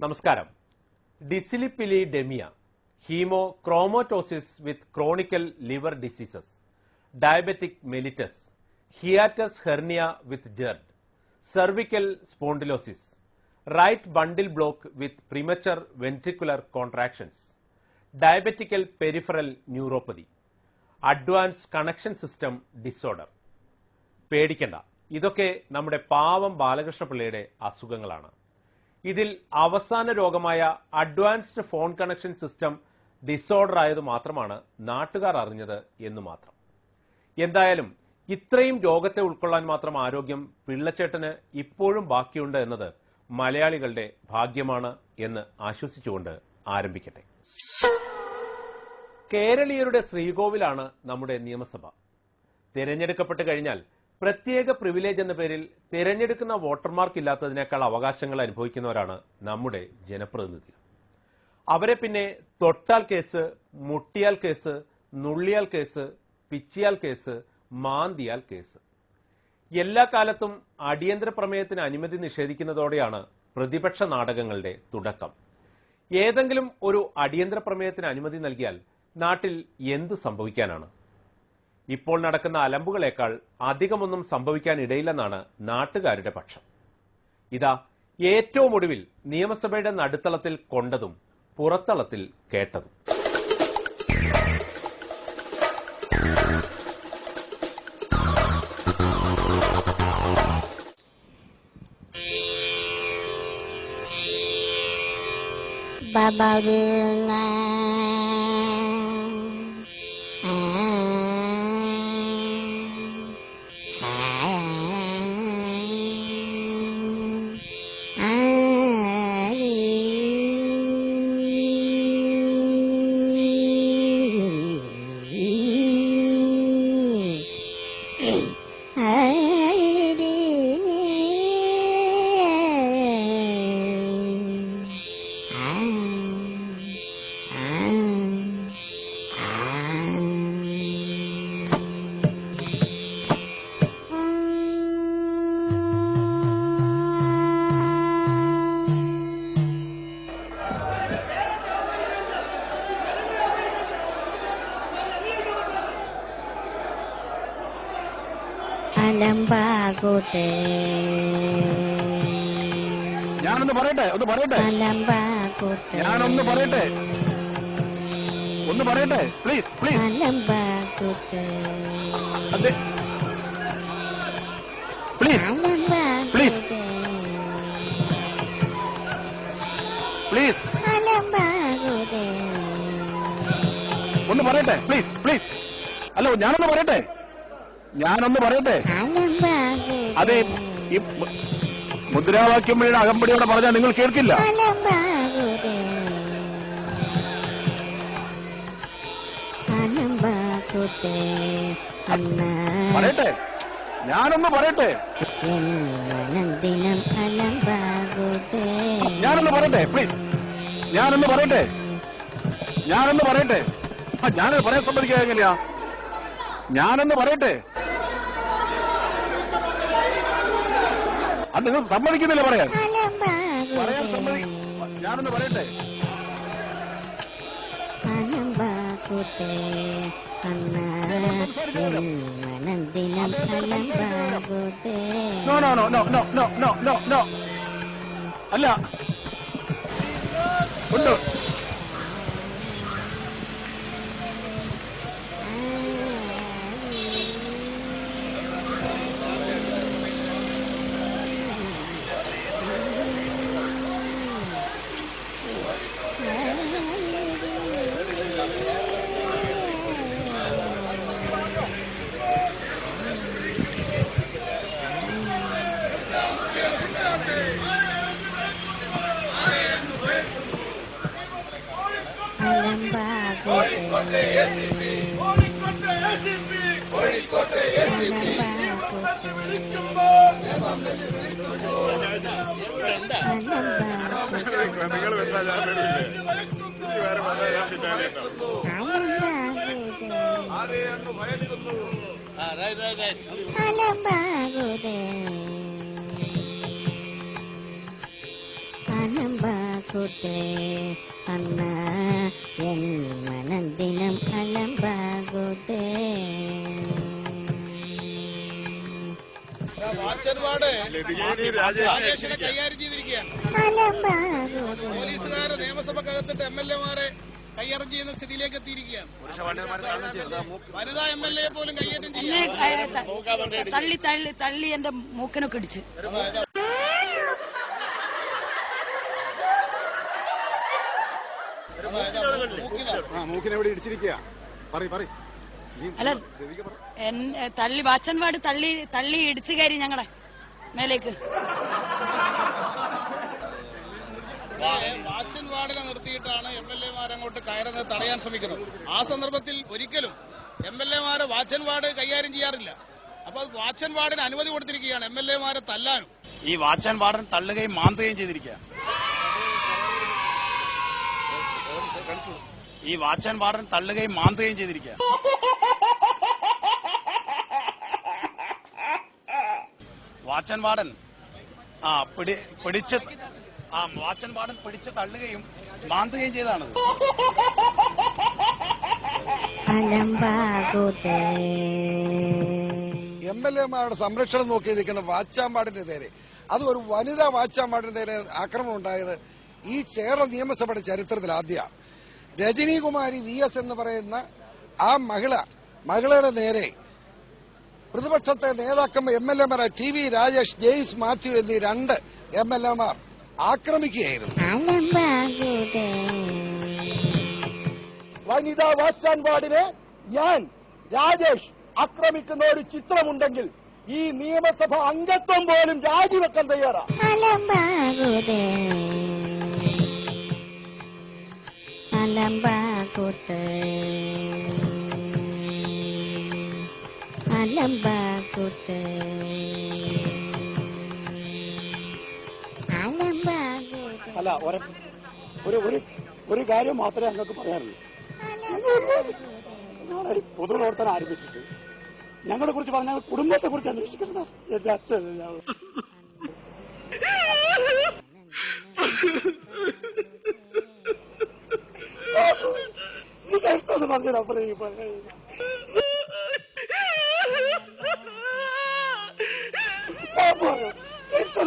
നമസ്കാരം. Dyslipidemia, haemochromatosis with chronical liver diseases, diabetic mellitus, hiatus hernia with GERD, cervical spondylosis, right bundle block with premature ventricular contractions, diabetical peripheral neuropathy, advance connection system disorder. പേടിക്കണ്ട, ഇതൊക്കെ നമ്മുടെ പാവം ബാലകൃഷ്ണപിള്ളയുടെ അസുഖങ്ങളാണ്. ഇതിൽ അവസാന രോഗമായ advanced phone connection system disorder ആയത് മാത്രമാണ് നാട്ടുകാർ അറിഞ്ഞത് എന്ന് മാത്രം. എന്തായാലും ഇത്രയും രോഗത്തെ ഉൾക്കൊള്ളാൻ മാത്രം ആരോഗ്യം പിള്ളച്ചേട്ടന് ഇപ്പോഴും ബാക്കിയുണ്ട് എന്നത് മലയാളികളുടെ ഭാഗ്യമാണ് എന്ന് ആശ്വസിച്ചുകൊണ്ട് ആരംഭിക്കട്ടെ. കേരളീയരുടെ ശ്രീകോവിലാണ് നമ്മുടെ നിയമസഭ. തിരഞ്ഞെടുക്കപ്പെട്ട് കഴിഞ്ഞാൽ പ്രത്യേക പ്രിവിലേജ് എന്ന പേരിൽ തിരഞ്ഞെടുക്കുന്ന വോട്ടർമാർക്കില്ലാത്തതിനേക്കാൾ അവകാശങ്ങൾ അനുഭവിക്കുന്നവരാണ് നമ്മുടെ ജനപ്രതിനിധികൾ. അവരെ പിന്നെ തൊട്ടാൽ കേസ്, മുട്ടിയാൽ കേസ്, നുള്ളിയാൽ കേസ്, പിച്ചിയാൽ കേസ്, മാന്തിയാൽ കേസ്. എല്ലാ കാലത്തും അടിയന്തര പ്രമേയത്തിന് അനുമതി നിഷേധിക്കുന്നതോടെയാണ് പ്രതിപക്ഷ നാടകങ്ങളുടെ തുടക്കം. ഏതെങ്കിലും ഒരു അടിയന്തര പ്രമേയത്തിന് അനുമതി നൽകിയാൽ നാട്ടിൽ എന്തു സംഭവിക്കാനാണ്? ഇപ്പോൾ നടക്കുന്ന അലമ്പുകളേക്കാൾ അധികമൊന്നും സംഭവിക്കാനിടയില്ലെന്നാണ് നാട്ടുകാരുടെ പക്ഷം. ഇതാ ഏറ്റവും ഒടുവിൽ നിയമസഭയുടെ നടുത്തളത്തിൽ കൊണ്ടതും പുറത്തളത്തിൽ കേട്ടതും. ഞാനൊന്ന് പറയട്ടെ പ്ലീസ് ഒന്ന് പറയട്ടെ പ്ലീസ്. ഹലോ, ഞാനൊന്ന് പറയട്ടെ. അതെ, ഈ മുദ്രാവാക്യം വഴിയുടെ അകമ്പടിയോടെ പറഞ്ഞാൽ നിങ്ങൾ കേൾക്കില്ല. പറയട്ടെ, ഞാനൊന്ന് പറയട്ടെ പ്ലീസ്. ഞാനൊന്ന് പറയട്ടെ. ഞാനത് പറയാൻ സമ്മതിക്കുക എങ്ങനെയാ? ഞാനൊന്ന് പറയട്ടെ. അത് നിങ്ങൾ സമ്മതിക്കുന്നില്ല പറയാൻ ഞാനൊന്ന് പറയട്ടെ. നോ അല്ല ഉണ്ട്. അലമ്പാകുതേ അണ്ണ എൻ മനദിനം അലമ്പാകുതേ. വാച്ചർവാട് രാജേഷിനെ കൈകാര്യം ചെയ്തിരിക്കുകയാണ്. പോലീസുകാരെ നിയമസഭക്കകത്തിട്ട് MLA-മാരെ കൈകാര്യം ചെയ്യുന്ന സ്ഥിതിയിലേക്ക് എത്തിയിരിക്കുകയാണ്. വനിതാ MLA പോലും കൈകാര്യം ചെയ്യാൻ തള്ളി തള്ളി തള്ളി എന്റെ മൂക്കിനൊക്കെ ഇടിച്ച്. മൂക്കിനെവിടെ ഇടിച്ചിരിക്കുക? അല്ല തള്ളി വാച്ചൻവാട് തള്ളി തള്ളി ഇടിച്ചു കയറി ഞങ്ങളെ മേലേക്ക്. വാച്ചൻവാടിനെ നിർത്തിയിട്ടാണ് MLA-മാരെ അങ്ങോട്ട് കയറുന്നത് തടയാൻ ശ്രമിക്കുന്നത്. ആ സന്ദർഭത്തിൽ ഒരിക്കലും MLA-മാരെ വാച്ചൻവാട് കൈകാര്യം ചെയ്യാറില്ല. അപ്പൊ വാച്ചൻവാടിന് അനുമതി കൊടുത്തിരിക്കുകയാണ് MLA-മാരെ തല്ലാനും. ഈ വാച്ചൻവാടൻ തള്ളുകയും മാന്തുകയും ചെയ്തിരിക്കുക. ഈ വാച്ചൻവാടൻ തള്ളുകയും മാന്തുകയും ചെയ്തിരിക്കുക. വാച്ചൻവാടൻ വാച്ചൻവാടൻ പിടിച്ച് തള്ളുകയും മാന്തുകയും ചെയ്താണത്. MLA-മാരുടെ സംരക്ഷണം നോക്കി നിൽക്കുന്ന വാച്ചാമ്പാടിന്റെ നേരെ, അത് ഒരു വനിതാ വാച്ചാമ്പാടിന്റെ നേരെ ആക്രമണം ഉണ്ടായത് ഈ കേരള നിയമസഭയുടെ ചരിത്രത്തിൽ ആദ്യമാണ്. രജനീകുമാരി VS എന്ന് പറയുന്ന ആ മഹിളയുടെ നേരെ പ്രതിപക്ഷത്തെ നേതാക്കന്മാർ MLA-മാരായ TV രാജേഷ്, ജെയിംസ് മാത്യു എന്നീ 2 MLA-മാർ ആക്രമിക്കുകയായിരുന്നു. വനിതാ വാച്ചാൻവാടിനെ ഞാൻ രാജേഷ് ആക്രമിക്കുന്ന ഒരു ചിത്രമുണ്ടെങ്കിൽ ഈ നിയമസഭ അംഗത്വം പോലും രാജിവെക്കാൻ തയ്യാറാണ്. അല്ല, ഒരു കാര്യം മാത്രമേ ഞങ്ങൾക്ക് പറയാനുള്ളൂ. ഞങ്ങളൊരു പൊതുപ്രവർത്തനം ആരംഭിച്ചിട്ട് ഞങ്ങളെ കുറിച്ച് പറഞ്ഞാൽ കുടുംബത്തെ കുറിച്ച് അന്വേഷിക്കുന്നത് എന്റെ അച്ഛൻ.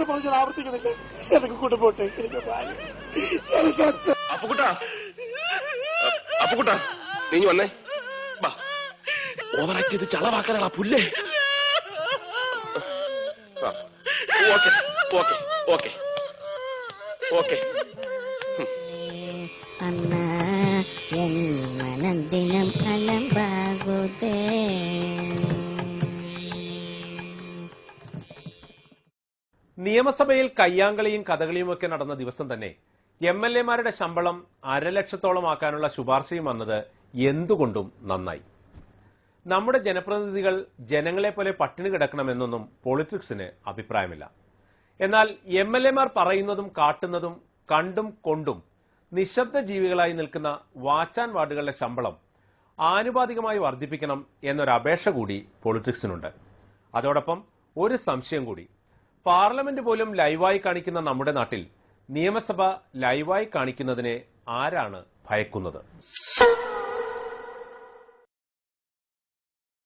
പറഞ്ഞാൽ ആവർത്തിക്കുന്നില്ല. എനിക്ക് കുടുംബോട്ടെ, എനിക്ക് അച്ഛൻ. അപ്പുകുട്ടാ നീ വന്നേ. ഓവറാക്ട് ചെയ്ത് ചളവാക്കാനാ പുല്ലേ. Okay okay okay okay. അണ്ണ എൻ മനദിനം അലമ്പാകുതേ. നിയമസഭയിൽ കയ്യാങ്കളിയും കഥകളിയുമൊക്കെ നടന്ന ദിവസം തന്നെ MLA-മാരുടെ ശമ്പളം 1.5 ലക്ഷത്തോളമാക്കാനുള്ള ശുപാർശയും വന്നത് എന്തുകൊണ്ടും നന്നായി. നമ്മുടെ ജനപ്രതിനിധികൾ ജനങ്ങളെ പോലെ പട്ടിണി കിടക്കണമെന്നൊന്നും പൊളിറ്റിക്സിന് അഭിപ്രായമില്ല. എന്നാൽ MLA-മാർ പറയുന്നതും കാട്ടുന്നതും കണ്ടും കൊണ്ടും നിശബ്ദ ജീവികളായി നിൽക്കുന്ന വാച്ചാൻ വാർഡുകളുടെ ശമ്പളം ആനുപാതികമായി വർദ്ധിപ്പിക്കണം എന്നൊരപേക്ഷ കൂടി പൊളിറ്റിക്സിനുണ്ട്. അതോടൊപ്പം ഒരു സംശയം കൂടി, പാർലമെന്റ് പോലും ലൈവായി കാണിക്കുന്ന നമ്മുടെ നാട്ടിൽ നിയമസഭ ലൈവായി കാണിക്കുന്നതിനെ ആരാണ് ഭയക്കുന്നത്?